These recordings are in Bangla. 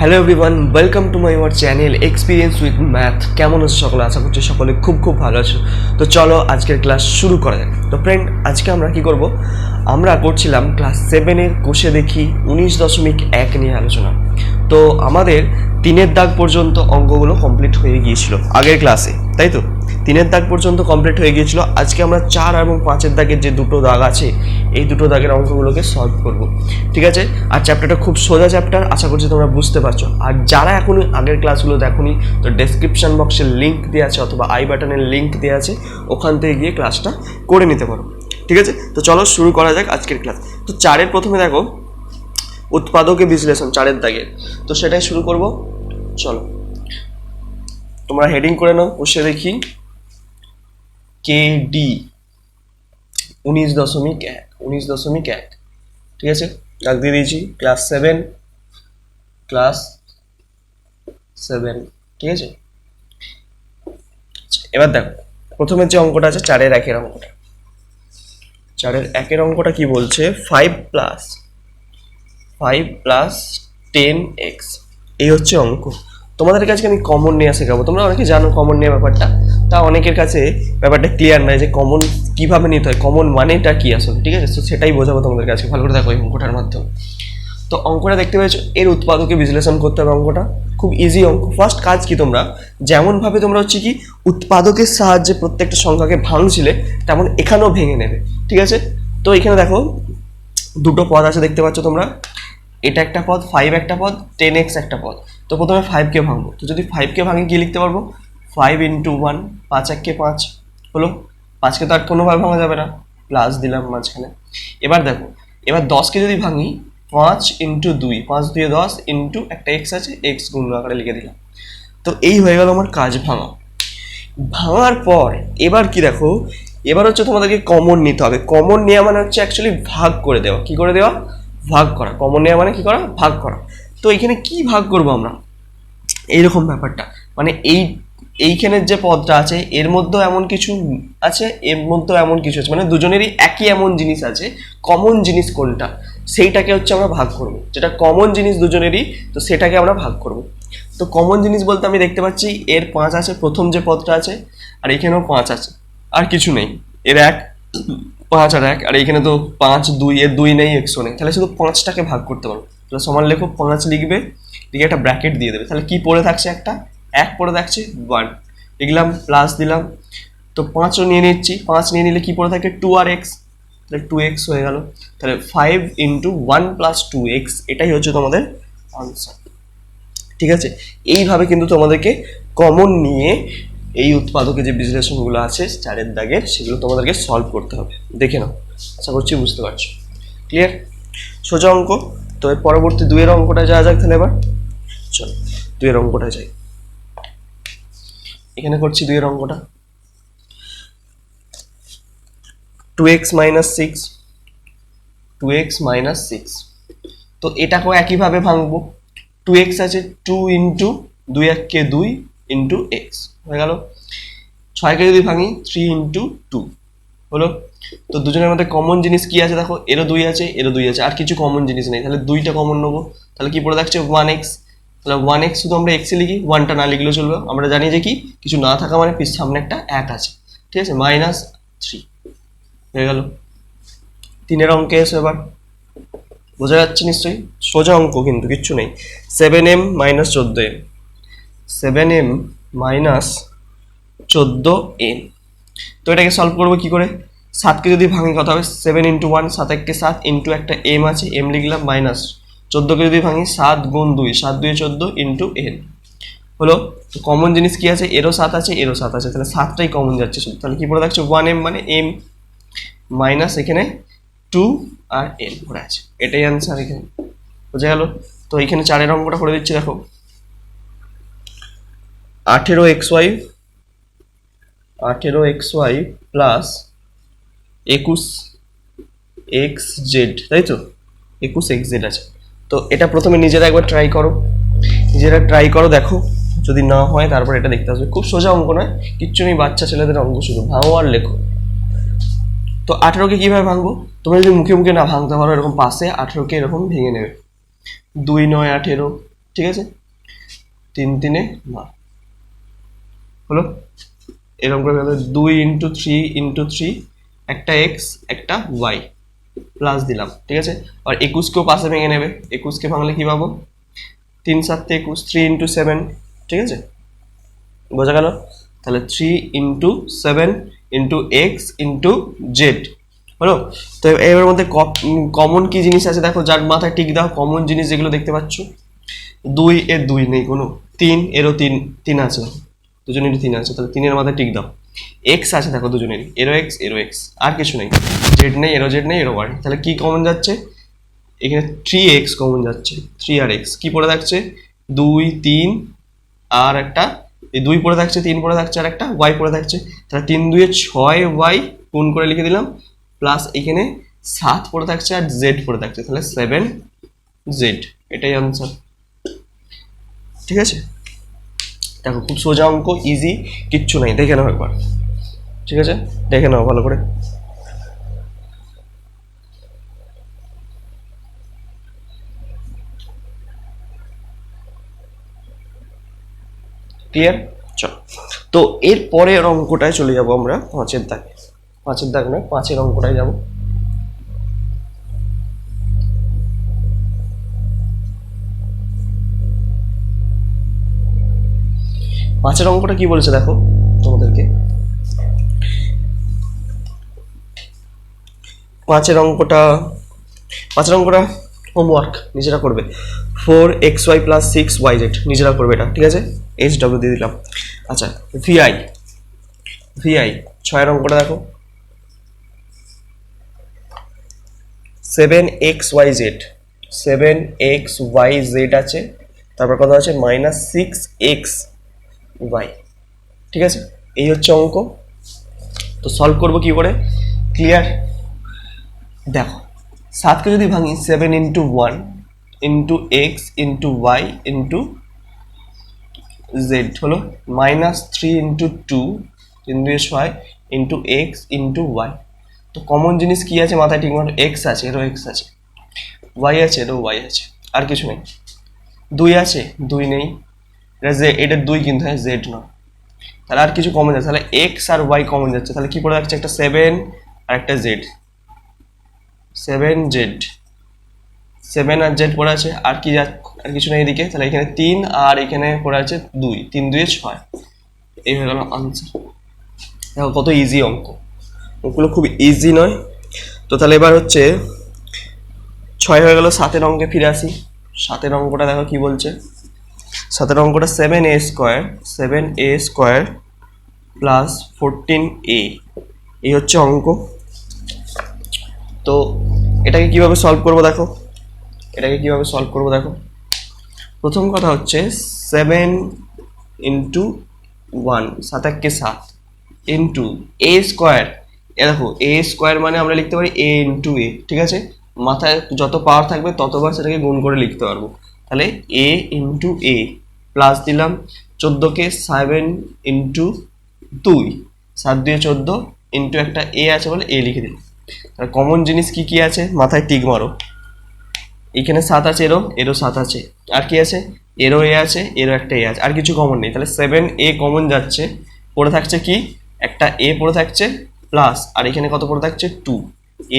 Hello everyone, welcome to my your channel experience with math. কেমন আছো সকলে? আশা করছি সকলে খুব ভালো আছো। তো চলো আজকের ক্লাস শুরু করা যাক। তো ফ্রেন্ড, আজকে আমরা কি করব? আমরা করছিলাম ক্লাস 7-এর কোষে দেখি 19.1 নিয়ে আলোচনা। তো আমাদের 3-এর দাগ পর্যন্ত অঙ্কগুলো কমপ্লিট হয়ে গিয়েছিল আগের ক্লাসে, তাই তো? 3-এর দাগ পর্যন্ত কমপ্লিট হয়ে গিয়েছিল। আজকে আমরা 4 এবং 5-এর দাগের যে দুটো দাগ আছে, এই দুটো দাগের অঙ্কগুলোকে সলভ করব, ঠিক আছে? আর চ্যাপ্টারটা খুব সোজা চ্যাপ্টার, আশা করছি তোমরা বুঝতে পারছো। আর যারা এখনই আগের ক্লাসগুলো দেখোনি, তো ডেসক্রিপশন বক্সের লিঙ্ক দেওয়া আছে অথবা আই বাটনের লিঙ্ক দেওয়া আছে, ওখান থেকে গিয়ে ক্লাসটা করে নিতে পারো, ঠিক আছে? তো চলো শুরু করা যাক আজকের ক্লাস। তো 4-এর প্রথমে দেখো উৎপাদকে বিশ্লেষণ, 4-এর দাগের। তো সেটাই শুরু করব, চলো তোমরা হেডিং করে নাও। বসে দেখি KD 19.1, ঠিক আছে? দাগ দিয়ে দিয়েছি ক্লাস 7, ঠিক আছে? এবার দেখো প্রথমে যে অঙ্কটা আছে 4-এর 1-এর অঙ্কটা। 4-এর 1-এর অঙ্কটা কি বলছে? 5 প্লাস 10x, এই হচ্ছে অঙ্ক। তোমাদের কাছে আমি কমন নেওয়া শেখাবো। তোমরা অনেকে জানো কমন নেওয়া ব্যাপারটা, তা অনেকের কাছে ব্যাপারটা ক্লিয়ার নয় যে কমন কিভাবে নিতে হয়, কমন মানেটা কি আসলে, ঠিক আছে? তো সেটাই বোঝাবো তোমাদের কাছে, ভালো করে দেখো এই অঙ্কটার মাধ্যমে। তো অঙ্কটা দেখতে পেয়েছো, এর উৎপাদকে বিশ্লেষণ করতে হবে। অঙ্কটা খুব ইজি অঙ্ক। ফার্স্ট কাজ কি, তোমরা যেমনভাবে তোমরা হচ্ছে কি উৎপাদকের সাহায্যে প্রত্যেকটা সংখ্যাকে ভাঙছিলে, তেমন এখানেও ভেঙে নেবে, ঠিক আছে? তো এখানে দেখো দুটো পদ আছে, দেখতে পাচ্ছ তোমরা। এটা একটা পদ, 5 একটা পদ, 10x একটা পদ। তো প্রথমে 5কে ভাঙবো। তো যদি 5কে ভাঙি কি লিখতে পারবো? 5 × 1, 5 1 5 হলো। 5কে তো আর কোনোভাবে ভাঙা যাবে না, প্লাস দিলাম মাঝখানে। এবার দেখো, এবার 10কে যদি ভাঙি 5 × 2, 5 2 10 ইন্টু একটা এক্স আছে, এক্স গুণ আকারে লিখে দিলাম। তো এই হয়ে গেল আমার কাজ ভাঙা। ভাঙার পর এবার কি দেখো, এবার হচ্ছে তোমাদেরকে কমন নিতে হবে। কমন নেওয়া মানে হচ্ছে অ্যাকচুয়ালি ভাগ করে দেওয়া। কি করে দেওয়া? ভাগ করা। কমন নেওয়া মানে কি করা? ভাগ করা। তো এখানে কি ভাগ করবো আমরা? এইরকম ব্যাপারটা, মানে এইখানের যে পদটা আছে এর মধ্যেও এমন কিছু আছে, এর মধ্যেও এমন কিছু আছে, মানে দুজনেরই একই এমন জিনিস আছে। কমন জিনিস কোনটা সেইটাকে হচ্ছে আমরা ভাগ করব। যেটা কমন জিনিস দুজনেরই, তো সেটাকে আমরা ভাগ করব। তো কমন জিনিস বলতে আমি দেখতে পাচ্ছি এর 5 আছে, প্রথম যে পদটা আছে, আর এখানেও 5 আছে, আর কিছু নেই। এর 1 5 আর 1, আর এখানে তো 5 2, এর 2 নেই, এক্সও নেই। তাহলে শুধু 5টাকে ভাগ করতে পারবো। তাহলে সমান লেখো 5 লিখবে, দিকে একটা ব্র্যাকেট দিয়ে দেবে। তাহলে কি পড়ে থাকছে? একটা 1 পড়ে থাকছে, 1 লিখলাম, প্লাস দিলাম। তো 5ও নিয়ে নিচ্ছি, 5 নিয়ে নিলে কি পড়ে থাকে? 2 আর x, তাহলে 2x হয়ে গেল। তাহলে 5 × 1 + 2x, এটাই হচ্ছে তোমাদের আনসার, ঠিক আছে? এইভাবে কিন্তু তোমাদেরকে কমন নিয়ে এই উৎপাদকে যে বিশ্লেষণগুলো আছে 4-এর দাগের, সেগুলো তোমাদেরকে সলভ করতে হবে। দেখে নাও, আশা করছি বুঝতে পারছো। ক্লিয়ার? সোজা অঙ্ক। তো এর পরবর্তী 2-এর অঙ্কটা যাওয়া যাক তাহলে। এবার চলো 2-এর অঙ্কটা যাই। এখানে করছি 2-এর অঙ্কটা। 2x - 6, 2x - 6। তো এটাকেও একইভাবে ভাঙবো। 2x আছে, 2 × 2 1 2 × x হয়ে গেল। 6কে যদি ভাঙি 3 × 2 হলো। তো দুজনের মধ্যে কমন জিনিস কি আছে দেখো, এরও 2 আছে, এরও 2 আছে, আর কিছু কমন জিনিস নেই। তাহলে 2টা কমন নেবো। তাহলে কি পড়ে থাকছে? 1x। তাহলে 1x শুধু আমরা x এ লিখি, 1টা না লিখলেও চলবে। আমরা জানি যে কি কিছু না থাকা মানে সামনে একটা 1 আছে, ঠিক আছে? -3 হয়ে গেল। 3-এর অঙ্কে এসে এবার বোঝা যাচ্ছে নিশ্চয়ই, সোজা অঙ্ক কিন্তু কিচ্ছু নেই। 7m - 14m, 7m - 14m। তো এটাকে সলভ করবো কি করে? 7কে যদি ভাঙি কত হবে? 7 × 1, 7 1 7 ইন্টু একটা m আছে, m লিখলাম, মাইনাস 14কে যদি ভাঙি 7 × 2, 7 2 14 ইন্টু n হলো। তো কমন জিনিস কি আছে? এরও 7 আছে, এরও 7 আছে, তাহলে 7টাই কমন যাচ্ছে শুধু। তাহলে কি পড়ে থাকছে? 1m, মানে m মাইনাস এখানে 2 আর n পড়ে আছে। এটাই অ্যান্সার এখানে, বোঝা গেল? তো এখানে 4-এর অঙ্কটা করে দিচ্ছি দেখো। 18xy প্লাস 21xz, তাই তো? 21xz আছে। তো এটা প্রথমে নিজেরা একবার ট্রাই করো, দেখো যদি না হয় তারপর এটা দেখতে আসবে। খুব সোজা অঙ্ক নয়, কিচ্ছু নেই, বাচ্চা ছেলেদের অঙ্ক, শুধু ভাঙো আর লেখো। তো 18কে কিভাবে ভাঙবো? তোমরা যদি মুখে মুখে না ভাঙতে পারো, এরকম পাশে 18কে এরকম ভেঙে নেবে। 2 9 18, ঠিক আছে, 3 3 9 হলো। এরকম করে 2 ইন্টু 3 ইন্টু 3, একটা এক্স একটা ওয়াই প্লাস দিলাম, ঠিক আছে। আর 21কেও পাশে ভেঙে নেবে, 21কে ভাঙলে কি পাবো, 3 7 21, 3 ইন্টু 7, ঠিক আছে, বোঝা গেল। তাহলে 3 into 7 into x into z হলো। তো এর মধ্যে কমন কি জিনিস আছে দেখো, যার মাথায় টিক দাও, কমন জিনিস যেগুলো দেখতে পাচ্ছ, 2 এর 2 নেই কোনো, 3 এরও 3 আছে, দুজনেরই 3 আছে, তাহলে 3 এর মাথায় টিক দাও। এক্স আছে দেখো দুজনেরই, এরও এক্স, আর কিছু নেই, জেড নেই, এরও জেড নেই, এরও ওয়াই, তাহলে কি কমন যাচ্ছে, এখানে 3x কমন যাচ্ছে, 3 আর x কি পড়ে থাকছে, 2 3 আর একটা, এই 2 পড়ে থাকছে, 3 পড়ে থাকছে, আর একটা y পড়ে থাকছে, তাহলে 3 2 6y গুণ করে লিখে দিলাম, প্লাস এখানে 7 পড়ে থাকছে আর z পড়ে থাকছে, তাহলে 7z, এটাই আনসার। ঠিক আছে, দেখো খুব সোজা অঙ্ক, ইজি, কিচ্ছু নাই, দেখে নাও একবার, ঠিক আছে, দেখে নাও ভালো করে। ক্লিয়ার, চল। তো এর পরের অঙ্কটায় চলে যাব আমরা, 5-এর দাগে, 5-এর দাগ নয়, 5-এর অঙ্কটায় যাব। পাঁচের অঙ্কটা কি বলেছে দেখো তোমাদেরকে, পাঁচের অঙ্কটা হোমওয়ার্ক নিজেরা করবে, 4xy প্লাস 6yz নিজেরা করবে এটা, ঠিক আছে, HW দিয়ে দিলাম। আচ্ছা, ভিআই 6-এর অঙ্কটা দেখো, 7xyz আছে, তারপর কত আছে, -6xy, ঠিক আছে, এই হচ্ছে অঙ্ক। তো সলভ করবো কি করে, ক্লিয়ার, দেখো 7কে যদি ভাঙি, 7 into 1 into x into y into z হলো, -3 into 2, 3 2 6 into x into y. তো কমন জিনিস কি আছে মাথায় ঠিক মতো, এক্স আছে, এরও এক্স আছে, ওয়াই আছে, এরও ওয়াই আছে, আর কিছু নেই, 2 আছে, 2 নেই, এটা 2 কিন্তু, হ্যাঁ জেড নয়, তাহলে আর কিছু কমন যাচ্ছে, তাহলে এক্স আর ওয়াই কমন যাচ্ছে, তাহলে কি পড়ে যাচ্ছে, একটা 7 আর একটা জেড, 7z, 7 আর জেড পড়ে আছে, আর কি আর কিছু নেই এদিকে, তাহলে এখানে 3 আর এখানে পড়ে আছে 2, 3 2 6, এই হয়ে গেল আনসার। দেখো কত ইজি অঙ্ক, ওগুলো খুব ইজি নয়। তো তাহলে এবার হচ্ছে 6 হয়ে গেল, 7-এর অঙ্কে ফিরে আসি। 7-এর অঙ্কটা দেখো কি বলছে, 7-এর অঙ্কটা 7a² প্লাস 14a, এই হচ্ছে অঙ্ক। তো এটাকে কিভাবে সলভ করবো দেখো, প্রথম কথা হচ্ছে 7 ইন্টু 1, 7 1 7 ইন্টু a², এ দেখো a² মানে আমরা লিখতে পারি a ইন্টু a, ঠিক আছে, মাথায় যত পাওয়ার থাকবে ততবার সেটাকে গুণ করে লিখতে পারবো, তাহলে a ইন্টু a প্লাস দিলাম 14কে 7 ইন্টু 2, 7 2 14 ইন্টু একটা a আছে বলে a লিখে দিলাম। তাহলে কমন জিনিস কি কি আছে মাথায় টিক মারো, এখানে 7 আছে, এরও 7 আছে, আর কি আছে, এরও এ আছে, এরও একটা এ আছে, আর কিছু কমন নেই, তাহলে 7a কমন যাচ্ছে, পড়ে থাকছে কি, একটা এ পড়ে থাকছে প্লাস, আর এখানে কত পড়ে থাকছে 2,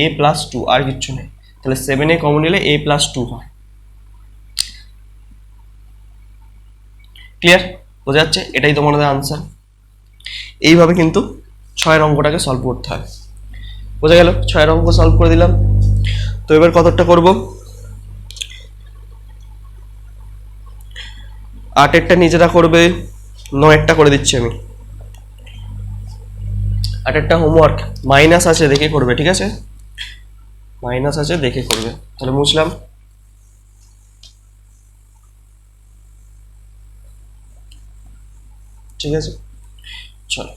a প্লাস 2, আর কিচ্ছু নেই, তাহলে 7a কমন নিলে a প্লাস 2 হয়। ক্লিয়ার, বোঝা যাচ্ছে, এটাই তোমাদের আনসার। এইভাবে কিন্তু 6-এর অঙ্কটাকে সলভ করতে হয়, বোঝা গেল, 6-এর অঙ্ক সলভ করে দিলাম। তো এবার কতটা করব, 8-এরটা নিজেরা করবে, 9-এরটা করে দিচ্ছি আমি। 8-এরটা হোমওয়ার্ক মাইনাস আছে দেখে করবে, ঠিক আছে, মাইনাস আছে দেখে করবে, তাহলে মুছলাম। ঠিক আছে, চলো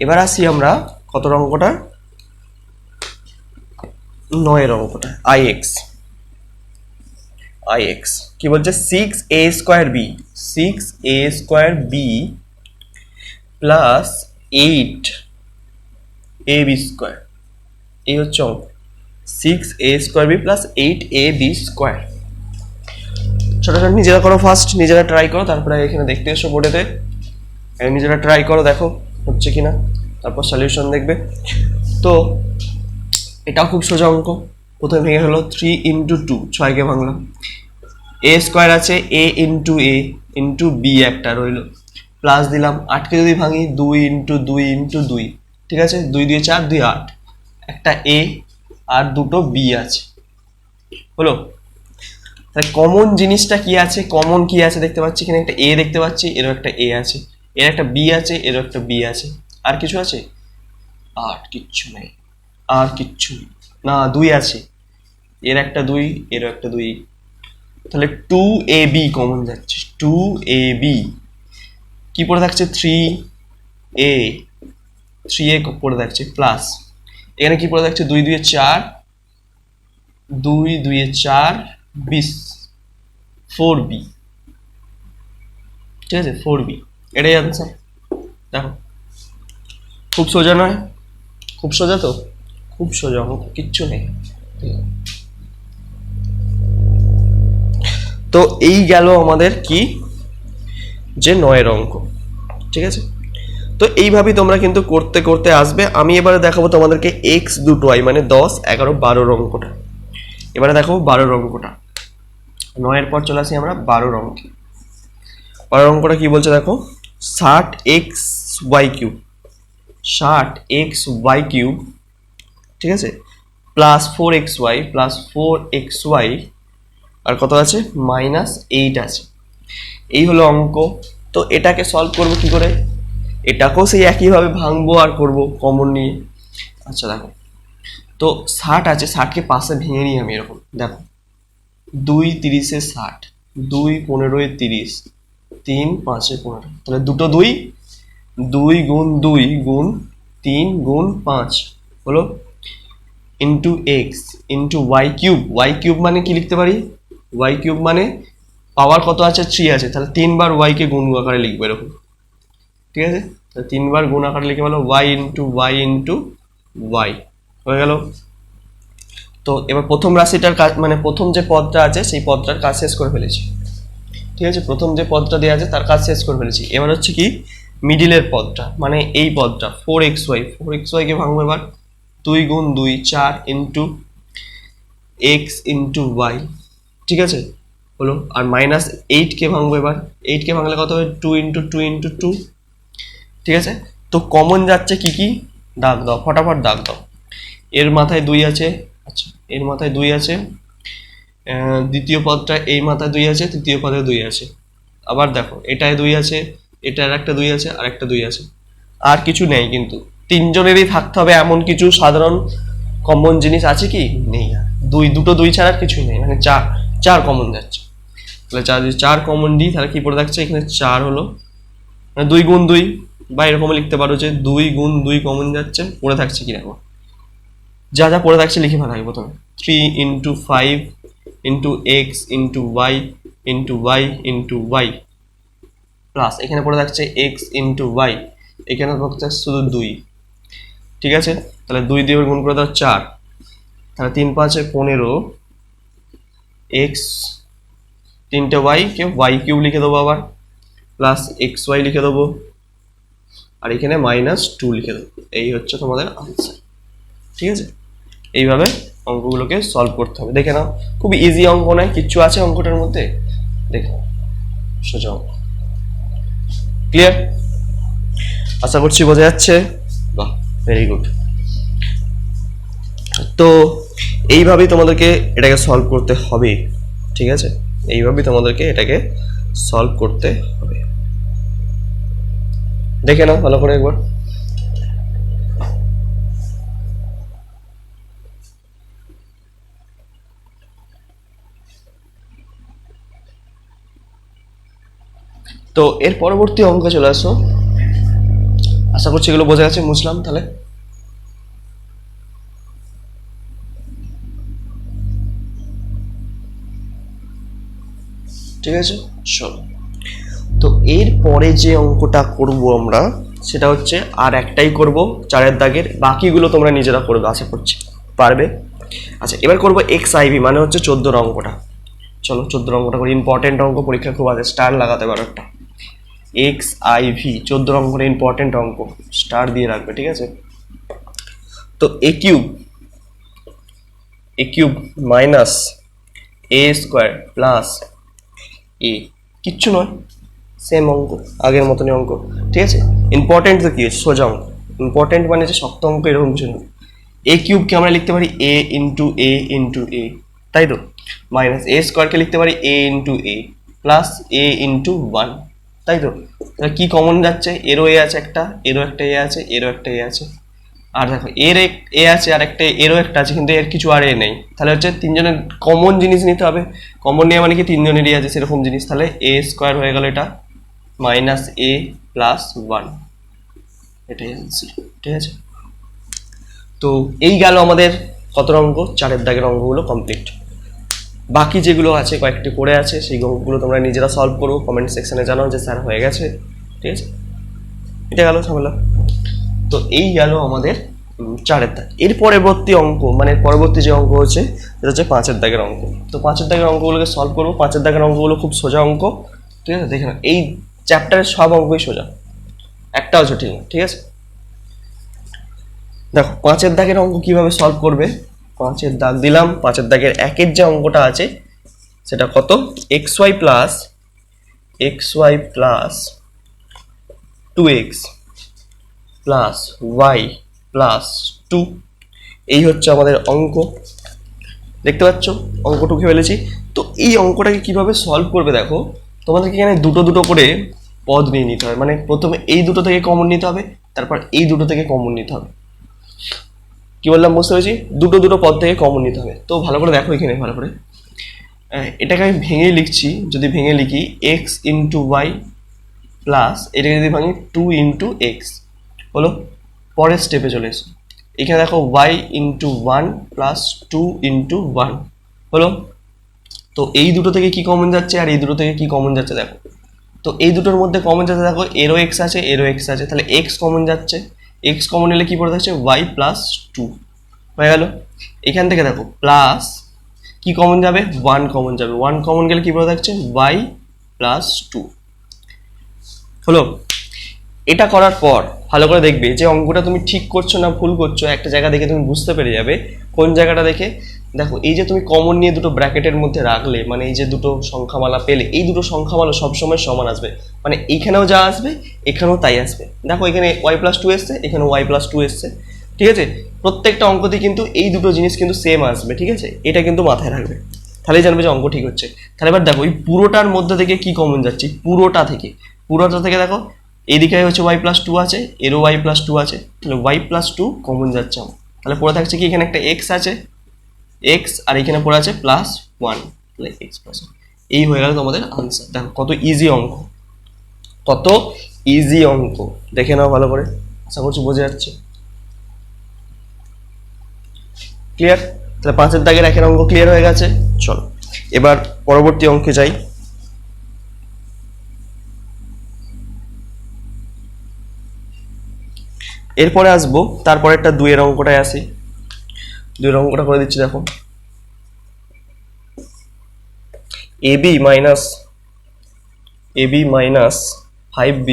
এবার আসি আমরা কত অঙ্কটা, 9-এর অঙ্কটা, ix কি বলছে, 6a² প্লাস 8ab², এই হচ্ছে অঙ্ক, 6a² প্লাস 8ab²। শর্টকাট নিজেরা করো, ফার্স্ট নিজেরা ট্রাই করো, তারপরে এখানে দেখতে এসো বোর্ডেতে, নিজেরা ট্রাই করো, দেখো হচ্ছে কিনা, তারপর সলিউশন দেখবে। তো এটাও খুব সোজা অঙ্ক। প্রথমে ভেঙে হলো 3 ইন্টু 2, 6কে ভাঙলাম, এ স্কোয়ার আছে, এ ইন্টু বি একটা রইল, প্লাস দিলাম 8কে যদি ভাঙি 2 ইন্টু 2 ইন্টু 2, ঠিক আছে, 2 দিয়ে 4, 2 8, একটা এ আর দুটো বি আছে, হলো। তাহলে কমন জিনিসটা কি আছে, কমন কি আছে দেখতে পাচ্ছি, এখানে একটা এ দেখতে পাচ্ছি, এরও একটা এ আছে, এর একটা বি আছে, এরও একটা বি আছে, আর কিছু আছে? আর কিচ্ছু নেই, আর কিচ্ছু নেই, না 2 আছে, এর একটা 2, এরও একটা 2, তাহলে 2ab কমন যাচ্ছে, 2ab কি পড়ে থাকছে, 3a, 3a পড়ে থাকছে, প্লাস এখানে কি পড়ে থাকছে, 2 2 4, 2 2 4 20, 4b, ঠিক আছে, 4b, এটাই আনসার। দেখো খুব সোজা নয়, খুব সোজা, তো খুব সোজা, কিচ্ছু নেই। তো এই গেল আমাদের কি, যে 9 অঙ্ক, ঠিক আছে। তো এইভাবেই তোমরা কিন্তু করতে করতে আসবে। আমি এবারে দেখাবো তোমাদেরকে এক্স দুটো আই, মানে 10 11 12 অঙ্কটা। এবারে দেখো 12 অঙ্কটা, 9-এর পর চলে আসি আমরা 12 অঙ্কে। 12 অঙ্কটা কি বলছে দেখো, 60xy কিউব, 60xy কিউব, ঠিক আছে, প্লাস 4xy আর কত আছে, -8 আছে। এই হলো অঙ্ক। তো এটাকে সলভ করবো কি করে, এটাকেও সেই একইভাবে ভাঙবো আর করব কমন নিয়ে। আচ্ছা দেখো, তো 60 আছে, 60কে পাশে ভেঙে নিই আমি এরকম, দেখো 2 30 60, 2 15 30, 3 5 15, তাহলে দুটো 2, 2 গুণ 2 গুণ 3 গুণ 5 হলো, into x into y cube মানে কি লিখতে পারি, ওয়াই কিউব মানে পাওয়ার কত আছে, 3 আছে, তাহলে 3 বার ওয়াইকে গুণ আকারে লিখবো এরকম, ঠিক আছে, তাহলে 3 বার গুণ আকারে লিখে বলো ওয়াই ইন্টু ওয়াই হয়ে গেল। তো এবার প্রথম রাশিটার কাজ, মানে প্রথম যে পদটা আছে সেই পদটার কাজ শেষ করে ফেলেছি, ঠিক আছে, প্রথম যে পদটা দেওয়া আছে তার কাজ শেষ করে ফেলেছি। এবার হচ্ছে কি মিডিলের পদটা, মানে এই পদটা 4xy কে ভাঙবো এবার, 2 গুণ 2 4 ইন্টু এক্স ইন্টু ওয়াই, ঠিক আছে, হলো। আর -8কে ভাঙবো এবার, 8কে ভাঙলে কত হবে, 2 ইন্টু 2, ঠিক আছে। তো কমন যাচ্ছে কি কি, দাগ দাও, ফটাফট দাগ দাও। এর মাথায় 2 আছে, আচ্ছা এর মাথায় 2 আছে, দ্বিতীয় পদটা এই মাথায় 2 আছে, তৃতীয় পদে 2 আছে, আবার দেখো এটায় 2 আছে, এটার একটা 2 আছে, আর একটা 2 আছে, আর কিছু নেই। কিন্তু তিনজনেরই থাকতে হবে এমন কিছু সাধারণ কমন জিনিস আছে কি, নেই, আর দুটো 2 ছাড়া আর কিছুই নেই, মানে 4 কমন যাচ্ছে। তাহলে 4 কমন দিই, তাহলে কি পড়ে থাকছে এখানে, 4 হলো, মানে 2 গুণ 2, বা এরকম লিখতে পারো যে 2 গুণ 2 কমন যাচ্ছে, পড়ে থাকছে কি দেখো, যা যা পড়ে থাকছে লিখে ফেলা, প্রথমে 3 into 5 into x into y plus এখানে পড়ে থাকছে এক্স ইন্টু ওয়াই, এখানে থাকছে শুধু 2, ঠিক আছে। তাহলে 2 দিয়ে গুণ করে দাও 4, তাহলে 3 5 15, এক্স 3টে ওয়াই কিউব লিখে দেবো আবার, প্লাস এক্স ওয়াই লিখে দেবো, আর এখানে -2 লিখে দেবো। এই হচ্ছে তোমাদের আনসার, ঠিক আছে। এইভাবে অঙ্কগুলোকে সলভ করতে হবে, দেখে নাও খুব ইজি অঙ্ক নয়, কিচ্ছু আছে অঙ্কটার মধ্যে, দেখো সোজা অঙ্ক। ক্লিয়ার? আশা করছি বোঝা যাচ্ছে, বাহ ভেরি গুড। তো এইভাবেই তোমাদেরকে এটাকে সলভ করতে হবে, ঠিক আছে, এইভাবেই তোমাদেরকে এটাকে সলভ করতে হবে, দেখে নাও ভালো করে একবার। তো এর পরবর্তী অঙ্কে চলে আসো, আশা করছি এগুলো বোঝা গেছে, বুঝলাম তাহলে। ঠিক আছে, চলো। তো এর পরে যে অঙ্কটা করব আমরা, সেটা হচ্ছে আর একটাই করব 4-এর দাগের, বাকিগুলো তোমরা নিজেরা করবে, আশা করছি পারবে। আচ্ছা এবার করব এক্স আইভি, মানে হচ্ছে 14 অঙ্কটা। চলো 14 অঙ্কটা করি, ইম্পর্টেন্ট অঙ্ক, পরীক্ষা খুব আছে, স্টার লাগাতে পারো একটা। এক্স আই ভি 14 অঙ্কটা ইম্পর্টেন্ট অঙ্ক, স্টার দিয়ে রাখবে, ঠিক আছে। তো এ কিউব মাইনাস এ স্কোয়ার প্লাস এ, কিচ্ছু নয়, সেম অঙ্ক, আগের মতনই অঙ্ক, ঠিক আছে। ইম্পর্টেন্ট তো কি আছে, সোজা অঙ্ক। ইম্পর্টেন্ট মানে যে শক্ত অঙ্ক এরকম কিছু নয়। এ কিউবকে আমরা লিখতে পারি এ ইন্টু এ, তাই তো। মাইনাস এ স্কোয়ারকে লিখতে পারি এ প্লাস এ/1, তাই তো। তাহলে কি কমন যাচ্ছে, এরও এ আছে একটা, এরও একটা এ আছে, এরও একটা এ আছে, আর দেখো এর এ আছে আর একটা, এরও একটা আছে, কিন্তু এর কিছু আর এ নেই। তাহলে হচ্ছে তিনজনের কমন জিনিস নিতে হবে। কমন নেওয়া মানে কি তিনজনেরই আছে সেরকম জিনিস, তাহলে এ স্কোয়ার হয়ে গেল এটা, মাইনাস a+1, এটাই অ্যান্সার, ঠিক আছে। তো এই গেল আমাদের কত অঙ্ক, 4 দাগের অঙ্কগুলো কমপ্লিট। বাকি যেগুলো আছে কয়েকটি পড়ে আছে, সেই অঙ্কগুলো তোমরা নিজেরা সলভ করো, কমেন্ট সেকশনে জানাও যে স্যার হয়ে গেছে, ঠিক আছে। এটা গেল ঝামেলা। তো এই গেল আমাদের 4 দাগ। এর পরবর্তী অঙ্ক, মানে পরবর্তী যে অঙ্ক হচ্ছে সেটা হচ্ছে 5 দাগের অঙ্ক। তো 5 দাগের অঙ্কগুলোকে সলভ করবো। 5 দাগের অঙ্কগুলো খুব সোজা অঙ্ক, ঠিক আছে। দেখে না, এই চ্যাপ্টারের সব অঙ্কই সোজা, একটাও জটিল না, ঠিক আছে। দেখো 5 দাগের অঙ্ক কিভাবে সলভ করবে। 5 দাগ দিলাম, 5 দাগের 1 যে অঙ্কটা আছে সেটা কত, xy plus 2x plus y plus 2, এই হচ্ছে আমাদের অঙ্ক। দেখতে পাচ্ছ অঙ্কটুকু ফেলেছি। তো এই অঙ্কটাকে কিভাবে সলভ করবে, দেখো তোমাদেরকে এখানে দুটো দুটো করে পদ নিয়ে নিতে হবে, মানে প্রথমে এই দুটো থেকে কমন নিতে হবে, তারপর এই দুটো থেকে কমন নিতে হবে। কি বললাম বুঝতে পেরেছি, দুটো দুটো পদ থেকে কমন নিতে হবে। তো ভালো করে দেখো এখানে, ভালো করে এটাকে আমি ভেঙে লিখছি। যদি ভেঙে লিখি x/y প্লাস এটাকে যদি ভাঙি 2x হলো। পরের স্টেপে চলে এসো, এখানে দেখো y/1 প্লাস 2/1 হলো। তো এই দুটো থেকে কি কমন যাচ্ছে আর এই দুটো থেকে কি কমন যাচ্ছে দেখো। তো এই দুটোর মধ্যে কমন যাচ্ছে দেখো, এরও এক্স আছে, এরও এক্স আছে, তাহলে এক্স কমন যাচ্ছে। এক্স কমন এলে কি পড়ে থাকছে, y+2 হয়ে গেল। এখান থেকে দেখো প্লাস কি কমন যাবে, 1 কমন যাবে, 1 কমন গেলে কি পড়ে থাকছে, y+2 হলো। এটা করার পর ভালো করে দেখবে যে অঙ্কটা তুমি ঠিক করছো না ভুল করছো, একটা জায়গা দেখে তুমি বুঝতে পেরে যাবে। কোন জায়গাটা দেখে, দেখো এই যে তুমি কমন নিয়ে দুটো ব্র্যাকেটের মধ্যে রাখলে, মানে এই যে দুটো সংখ্যামালা পেলে, এই দুটো সংখ্যামালা সবসময় সমান আসবে, মানে এইখানেও যা আসবে এখানেও তাই আসবে। দেখো এখানে y+2 এসছে, এখানে y+2 এসছে, ঠিক আছে। প্রত্যেকটা অঙ্কতে কিন্তু এই দুটো জিনিস কিন্তু সেম আসবে, ঠিক আছে। এটা কিন্তু মাথায় রাখবে, তাহলেই জানবে যে অঙ্ক ঠিক হচ্ছে। তাহলে এবার দেখো এই পুরোটার মধ্যে থেকে কি কমন যাচ্ছে, পুরোটা থেকে দেখো এইদিকে হচ্ছে y+2 আছে, এরও y+2 আছে, তাহলে y+2 কমন যাচ্ছে আমার। তাহলে পড়ে থাকছে কি, এখানে একটা x আছে, x আর এখানে পড়ে আছে +1, তাহলে x+1। এই হয়ে গেল তোমাদের আনসার। দেখো কত ইজি অঙ্ক, কত ইজি অঙ্ক, দেখে নাও ভালো করে, আশা করছি বোঝা যাচ্ছে। ক্লিয়ার? তাহলে 5 দাগের 1 অঙ্ক ক্লিয়ার হয়ে গেছে। চলো এবার পরবর্তী অঙ্কে যাই। এরপরে আসবো তারপরেরটা 2 এর অঙ্কটায় আসি। 2 এর অঙ্কটা করে দিচ্ছি, দেখো ab minus 5b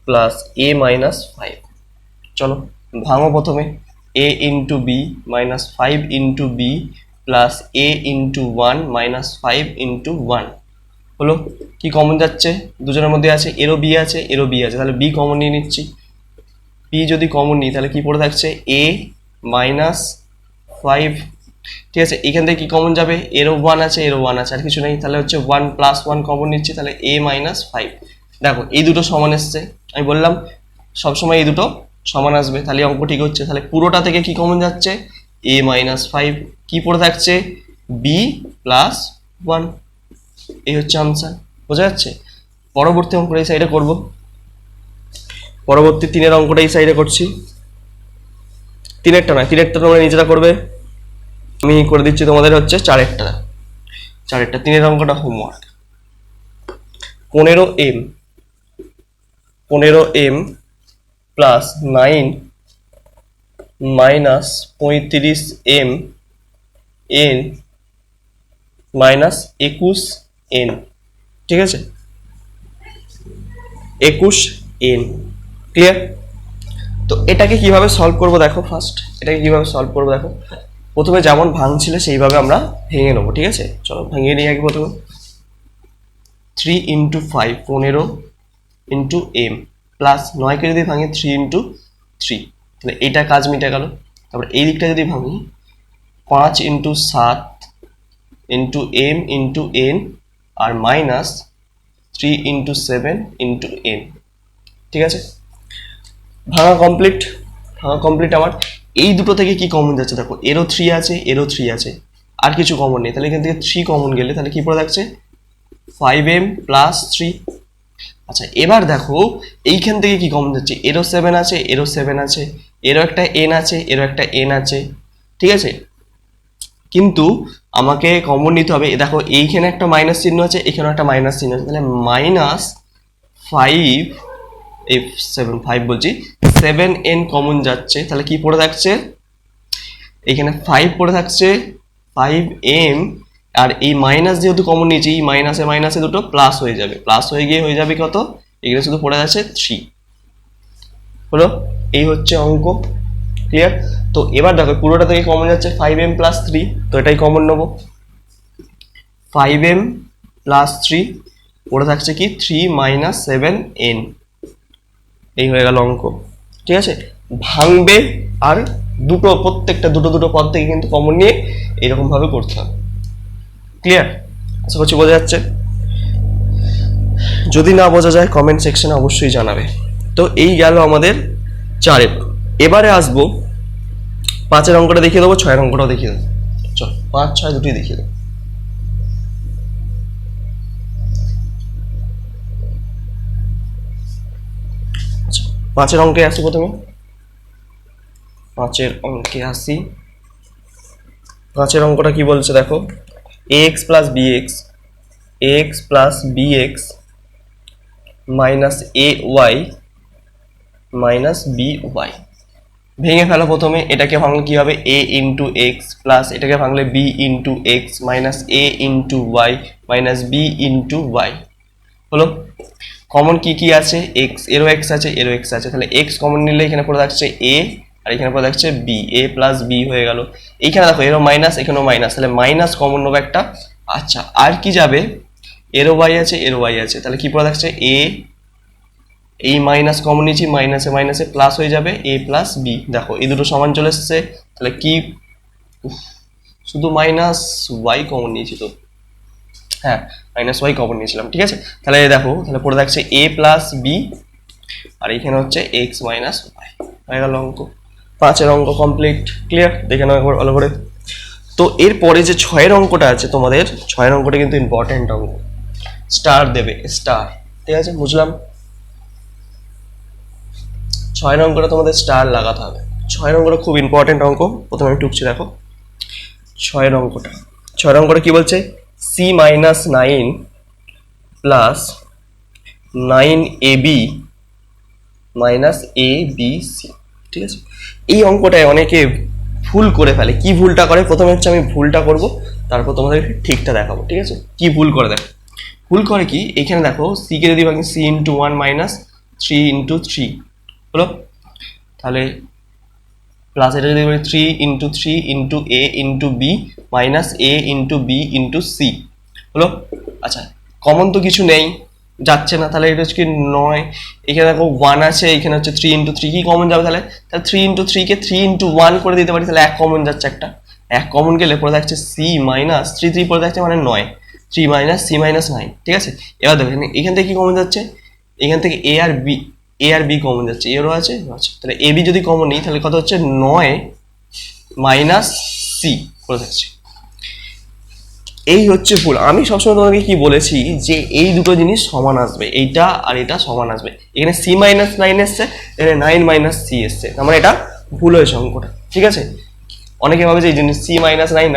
plus a-5। চলো ভাঙো প্রথমে, a/b minus 5/b plus a/1 minus 5/1 হলো। কি কমন যাচ্ছে, দুজনের মধ্যে আছে, এরও বি আছে, এরও বি আছে, তাহলে বি কমন নিয়ে নিচ্ছি। বি যদি কমন নিই তাহলে কি পড়ে থাকছে, a-5, ঠিক আছে। এখান থেকে কি কমন যাবে, এরও 1 আছে, এরও 1 আছে, আর কিছু নেই, তাহলে হচ্ছে 1+1 কমন নিচ্ছি, তাহলে a-5। দেখো এই দুটো সমান এসছে, আমি বললাম সবসময় এই দুটো সমান আসবে, তাহলে অঙ্ক ঠিক হচ্ছে। তাহলে পুরোটা থেকে কি কমন যাচ্ছে, a-5, কি পড়ে থাকছে, b+1, এই হচ্ছে আনসার। বোঝা যাচ্ছে? পরবর্তী অঙ্কটা এই সাইডে করবো, পরবর্তী 3 এর অঙ্কটা এই সাইডে করছি। 3-এরটা নয়, 3-এরটা তোমরা নিজেরা করবে, আমি করে দিচ্ছি তোমাদের হচ্ছে 4-এরটা। 3 এর অঙ্কটা homework. 15m plus 9 minus 35m n minus 21n, ঠিক আছে, 21n। ক্লিয়ার? তো এটাকে কিভাবে সলভ করবো দেখো, ফার্স্ট এটাকে কিভাবে সলভ করবো দেখো, প্রথমে যেমন ভাঙছিল সেইভাবে আমরা ভেঙে নেবো, ঠিক আছে। চলো ভেঙে নিই আগে প্রথমে। 3 ইন্টু 5 15 ইন্টু এম প্লাস 9কে যদি ভাঙি 3 ইন্টু 3, তাহলে এটা কাজ মিটে গেল। তারপর এই দিকটা যদি ভাঙি 5 into 7 into M into N আর মাইনাস 3 ইন্টু 7 ইন্টু এন, ঠিক আছে। ভাঙা কমপ্লিট, ভাঙা কমপ্লিট আমার। এই দুটো থেকে কি কমন যাচ্ছে দেখো, এরও 3 আছে, এরও 3 আছে, আর কিছু কমন নেই, তাহলে এখান থেকে 3 কমন গেলে তাহলে কি পড়ে থাকছে 5m প্লাস 3। আচ্ছা এবার দেখো এইখান থেকে কি কমন যাচ্ছে, এরও 7 আছে, এরও 7 আছে, এরও একটা n আছে, এরও একটা n আছে, ঠিক আছে। কিন্তু আমাকে কমন নিতে হবে, দেখো এইখানে একটা মাইনাস চিহ্ন আছে, এখানেও একটা মাইনাস চিহ্ন আছে, তাহলে মাইনাস 5, এই 5 বলছি 7n কমন যাচ্ছে, তাহলে কি পড়ে থাকছে এখানে 5 পড়ে থাকছে 5m, আর এই মাইনাস যেহেতু কমন নিয়েছি, এই মাইনাসে মাইনাসে দুটো প্লাস হয়ে যাবে, প্লাস হয়ে গিয়ে হয়ে যাবে কত, এখানে শুধু পড়ে যাচ্ছে 3 হলো। এই হচ্ছে অঙ্ক। ক্লিয়ার? তো এবার দেখো পুরোটা থেকে কমন যাচ্ছে 5m প্লাস 3, তো এটাই কমন নেবো। 5m প্লাস 3 পড়ে থাকছে কি 3 মাইনাস 7n, এই হয়ে গেল অঙ্ক, ঠিক আছে। ভাঙবে আর দুটো, প্রত্যেকটা দুটো দুটো পদ থেকে কিন্তু কমন নিয়ে এরকম ভাবে করতে হবে। ক্লিয়ার? আশা করছি বোঝা যাচ্ছে। যদি না বোঝা যায় কমেন্ট সেকশনে অবশ্যই জানাবে। তো এই গেল আমাদের 4-এর। এবারে আসবো 5-এর অঙ্কটা দেখিয়ে দেবো, 6-এর অঙ্কটাও দেখিয়ে দেবো। চল 5, 6 দুটোই দেখিয়ে দেবো। আচ্ছা 5-এর অঙ্কে আসি প্রথমে, 5-এর অঙ্কে আসি। 5-এর অঙ্কটা কি বলছে দেখো, ax plus bx, ax plus bx minus ay minus by। ভেঙে ফেলো প্রথমে, এটাকে ভাঙলে কি হবে a ইন্টু এক্স প্লাস এটাকে ভাঙলে b into x minus a into y minus b into y হলো। কমন কি কি আছে, এক্স, এরও এক্স আছে, এরও এক্স আছে, তাহলে এক্স কমন নিলে এখানে পড়ে থাকছে a আর এখানে পড়ে থাকছে b, a প্লাস b হয়ে গেল। এইখানে দেখো এরও মাইনাস, এখানেও মাইনাস, তাহলে মাইনাস কমন নেবো একটা। আচ্ছা আর কি যাবে, এরও ওয়াই আছে, এরও ওয়াই আছে, তাহলে কি পড়ে থাকছে a, এই মাইনাস কমন নিয়েছি, মাইনাসে মাইনাসে প্লাস হয়ে যাবে a প্লাস বি। দেখো এই দুটো সমান চলে এসছে, তাহলে কি শুধু মাইনাস ওয়াই কমন নিয়েছি তো, হ্যাঁ মাইনাস ওয়াই কমন নিয়েছিলাম, ঠিক আছে। তাহলে দেখো তাহলে পড়ে থাকছে a প্লাস বি আর এখানে হচ্ছে এক্স মাইনাস ওয়াই, হয়ে গেল অঙ্ক। 5-এর অঙ্ক কমপ্লিট। ক্লিয়ার? দেখে নাও একবার ভালো করে। তো এরপরে যে 6-এর অঙ্কটা আছে তোমাদের, 6-এর অঙ্কটা কিন্তু ইম্পর্টেন্ট অঙ্ক, স্টার দেবে, স্টার, ঠিক আছে, বুঝলাম। 6-এর অঙ্কটা তোমাদের স্টার লাগাতে হবে। 6-এর অঙ্কটা খুব ইম্পর্টেন্ট অঙ্ক, প্রথমে আমি টুকছি দেখো 6-এর অঙ্কটা। 6-এর অঙ্কটা কি বলছে, C minus 9 plus 9ab minus A B C, ঠিক আছে। এই অঙ্কটায় অনেকে ভুল করে ফেলে। কি ভুলটা করে, প্রথমে হচ্ছে আমি ভুলটা করব, তারপর তোমাদের ঠিকটা দেখাবো, ঠিক আছে। কি ভুল করে দেখো, ভুল করে কি, এখানে দেখো সি কে যদি ভাঙি সি ইন্টু 1 মাইনাস 3 ইন্টু 3 হলো, তাহলে প্লাস এটা যদি বলি 3 ইন্টু 3 ইন্টু এ ইন্টু বি মাইনাস এ ইন্টু বি ইন্টু সি হলো। আচ্ছা কমন তো কিছু নেই, যাচ্ছে না, তাহলে এটা হচ্ছে কি 9, এখানে দেখো 1 আছে, এখানে হচ্ছে 3 ইন্টু 3, কি কমন যাবে তাহলে, তাহলে 3 ইন্টু 3 কে 3 ইন্টু 1 করে দিতে পারি, তাহলে 1 কমন যাচ্ছে, একটা 1 কমন গেলে পড়ে থাকছে সি মাইনাস 3, 3 পড়ে থাকছে মানে 9, 3 মাইনাস সি মাইনাস 9, ঠিক আছে। এবার দেখো এখান থেকে কি কমন যাচ্ছে, এখান থেকে এ আর বি, এ আর বি কমন যাচ্ছে, এরও আছে, আচ্ছা তাহলে এ বি যদি কমন নিই তাহলে কত হচ্ছে 9 মাইনাস সি করে থাকছে। এই হচ্ছে ভুল। আমি সবসময় তোমাকে কি বলেছি যে এই দুটো জিনিস সমান আসবে, এইটা আর এটা সমান আসবে। এখানে সি মাইনাস 9 এসছে, এখানে 9 মাইনাস সি এসছে, তার মানে এটা ভুল হয়েছে অঙ্কটা, ঠিক আছে। অনেকে ভাবে যে এই জিনিস সি মাইনাস 9,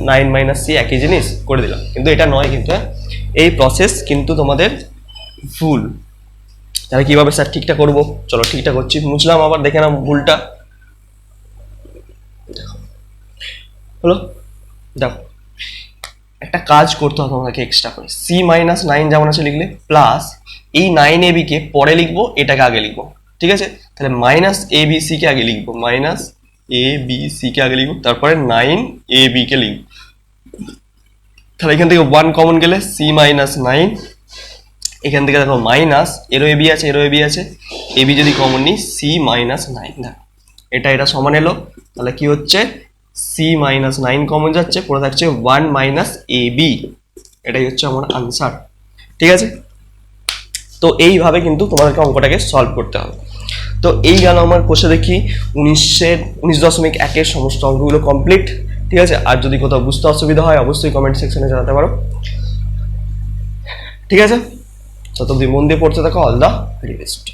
9 মাইনাস সি একই জিনিস করে দিলাম, কিন্তু এটা নয়, কিন্তু এই প্রসেস কিন্তু তোমাদের ভুল। তাহলে কিভাবে স্যার ঠিকটা করবো, চলো ঠিকটা করছি, বুঝলাম, আবার দেখে নাও ভুলটা হলো। দেখো একটা কাজ করতে হবে তোমাকে এক্সট্রা করে, সি মাইনাস নাইন যেমন আছে লিখলে, প্লাস এই নাইন এ বিকে পরে লিখবো, এটাকে আগে লিখবো, ঠিক আছে? তাহলে minus A B C K আগে লিখবো, minus A B C K আগে লিখবো, তারপরে নাইন এ বি কে লিখবো। তাহলে এখান থেকে ওয়ান কমন গেলে সি মাইনাস নাইন, এখান থেকে দেখো মাইনাস এরও এ বি আছে, এরও এ বি আছে, এ বি যদি কমন নিই সি মাইনাস নাইন, দেখো এটা সমান এলো। তাহলে কি হচ্ছে, সি মাইনাস নাইন কমন যাচ্ছে, পড়ে থাকছে ওয়ান মাইনাস এ বি, এটাই হচ্ছে আমার আনসার, ঠিক আছে? তো এইভাবে কিন্তু তোমাদেরকে অঙ্কটাকে সলভ করতে হবে। তো এই গেল আমার কোষে দেখি 19.1-এর সমস্ত অঙ্কগুলো কমপ্লিট, ঠিক আছে? আর যদি কোথাও বুঝতে অসুবিধা হয় অবশ্যই কমেন্ট সেকশনে জানাতে পারো, ঠিক আছে? ততদিন মন দিয়ে পড়তে থাকো, অল দ্য ভেরি বেস্ট।